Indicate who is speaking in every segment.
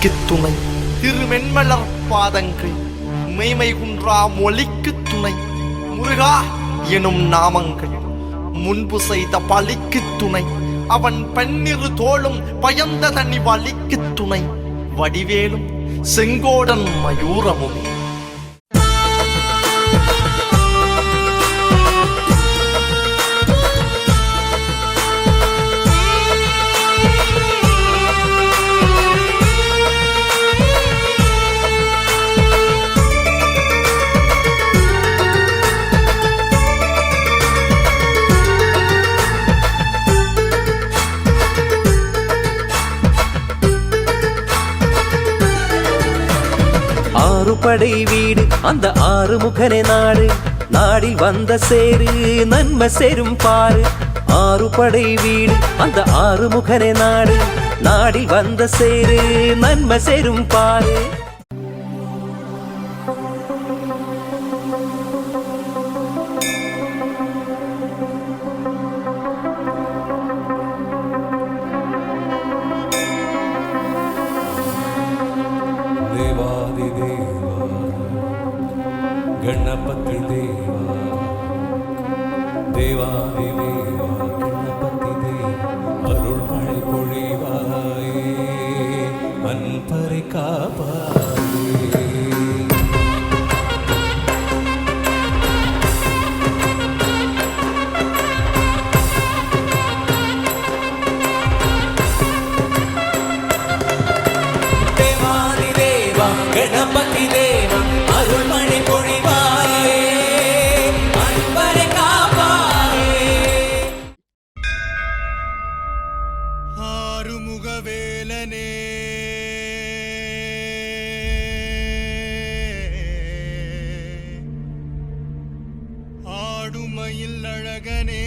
Speaker 1: வழிக்கு துணை திருமென்மலர் பாதங்கள் மெய்மை குன்றா மொழிக்கு துணை முருகா எனும் நாமங்கள் முன்பு செய்த பழிக்கு துணை அவன் பன்னிரு தோளும் பயந்த தனி வழிக்கு துணை வடிவேலும் செங்கோடன் மயூரமும்
Speaker 2: ஆறுபடை வீடு அந்த ஆறுமுகனே நாடு நாடில் வந்த சேரு நன்மை சேரும் பாரு. ஆறுபடை வீடு அந்த ஆறுமுகனே நாடு நாடில் வந்த சேரு நன்மை சேரும் பாரு.
Speaker 3: गणपति देवा देवादि देवा गणपति देवा अरुள் மழை பொழிவாயே அன்பரை காப்பாயே. தேவாதி தேவா கணபதி தேவா அருள் மழை பொழிவாயே அன்பரை காப்பாயே.
Speaker 4: ஆறுமுகவேலனே ஆடுமயில் அழகனே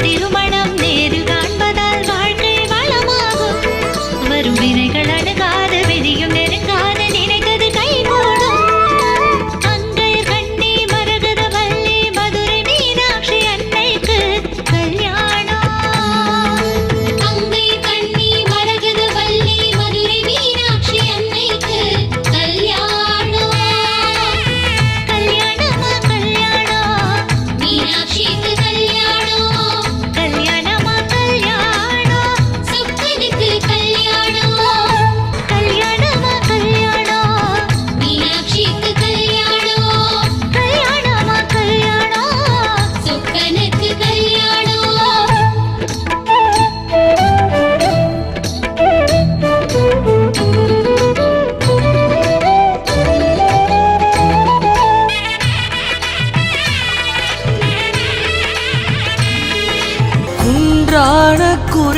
Speaker 5: திருமணம் நேரு காண்பதால் வாழ்க்கை வளமாகும் வரும் வினைகள் அணுகாத விதி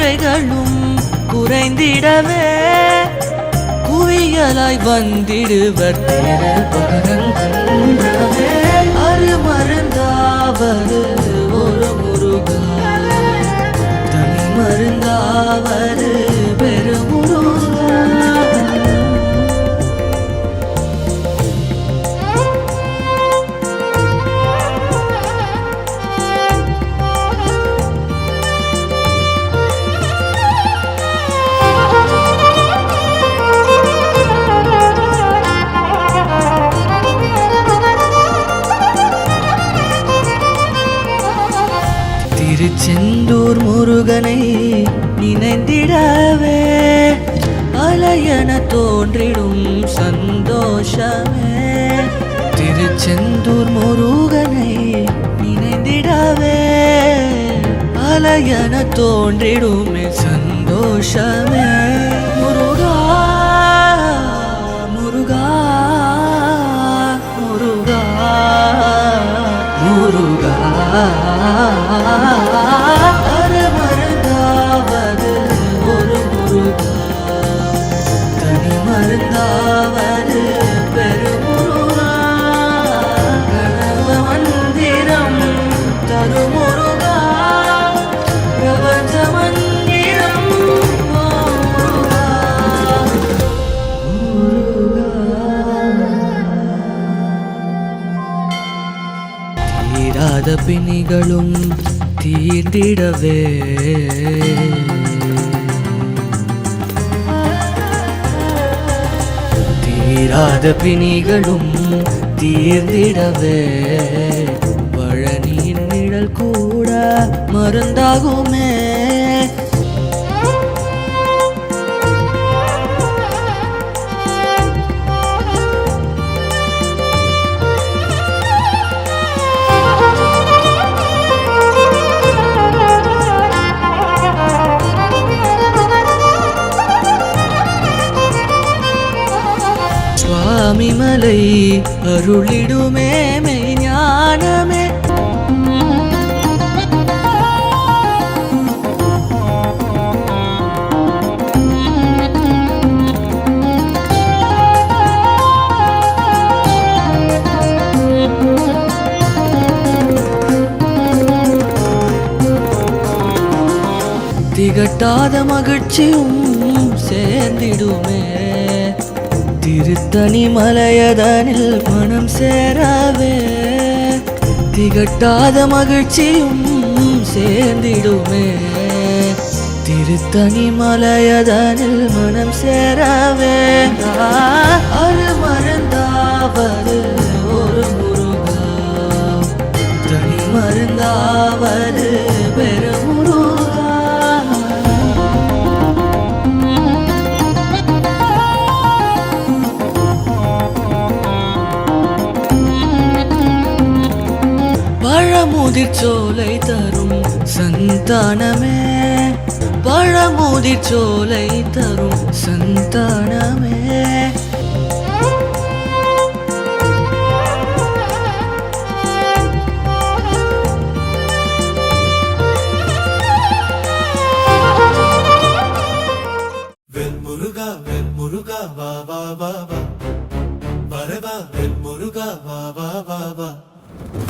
Speaker 5: குறைகளும் குறைந்திடவே குவியலாய் வந்திடுவர் தேரபரங்கன்றவே அருமருந்தாவது ஒரு முருகா தனி மருந்தாவது பெருமுருகா திருச்செந்தூர் முருகனை நினைந்திடவே அலையன தோன்றிடும் சந்தோஷமே திருச்செந்தூர் முருகனை நினைந்திடவே அலையன தோன்றிடும் சந்தோஷமே முருகா முருகா முருகா முருகா அருமருந்தாவது ஒரு முருகா தனி மருந்தாவது பெருமுருகா கனவ மந்திரம் தருமுருகா பிரபஞ்ச மந்திரம் முருகா தீராத பிணிகளும் தீர்ந்திடவே தீராத பிணிகளும் தீர்ந்திடவே பழனியின் நிழல் கூட மருந்தாகுமே சுவாமிமலை அருளிடுமே மெய்ஞானமே திகட்டாத மகிழ்ச்சியும் சேர்ந்திடுமே திருத்தணி மலையதனில் மனம் சேரவே திகட்டாத மகிழ்ச்சியும் சேர்ந்திடுமே திருத்தணி மலையதனில் மனம் சேரவே அருமருந்தாவது ஒரு முருகா தனி மருந்தாவது பெருமுருகா பழமுதிர் சோலை தரும் சந்தானமே பழமுதிர் சோலை தரும் சந்தானமே
Speaker 4: வெல்முருகா வெல்முருகா வா வா வா வா வரவா வெல்முருகா வா வா வா வா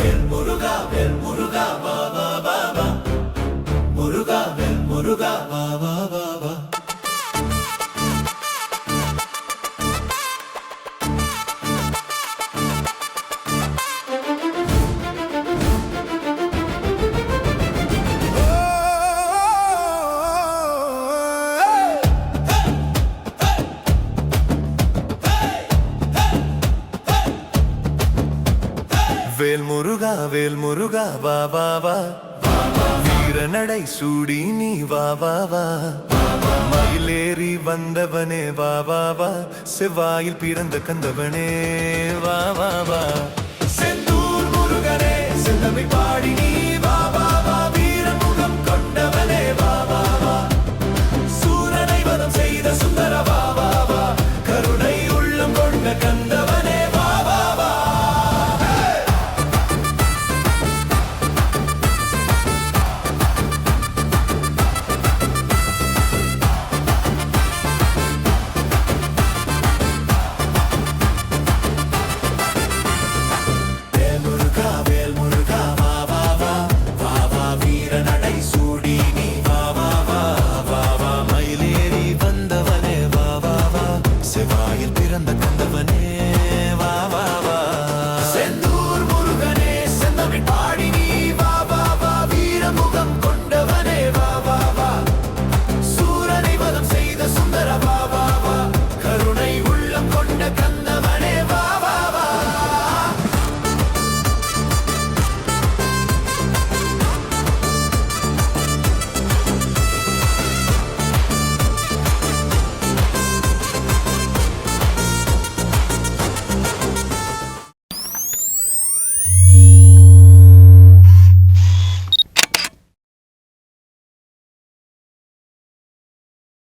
Speaker 4: வெல்முருகா வெல்முருகா வா வா வா வா முருகா வெல்முருகா வா வா வா வா வேல்முருகா வேல்முருகா வா வா வா வீரநடை சூடி நீ வா வா வா மயிலேறி வந்தவனே வா வா வா செவ்வாயில் பிறந்த கந்தவனே வா வா வா செந்தூர் முருகனே செந்தமிழ் பாடி நீ வா வா வா வீரமுகம் கொண்டவனே வா வா வா சூரனை வதம் செய்த சுந்தர வா வா வா கருணை உள்ளம் கொண்ட கந்தவனே வா வா வா பிறந்த கந்தவனே வா வா வா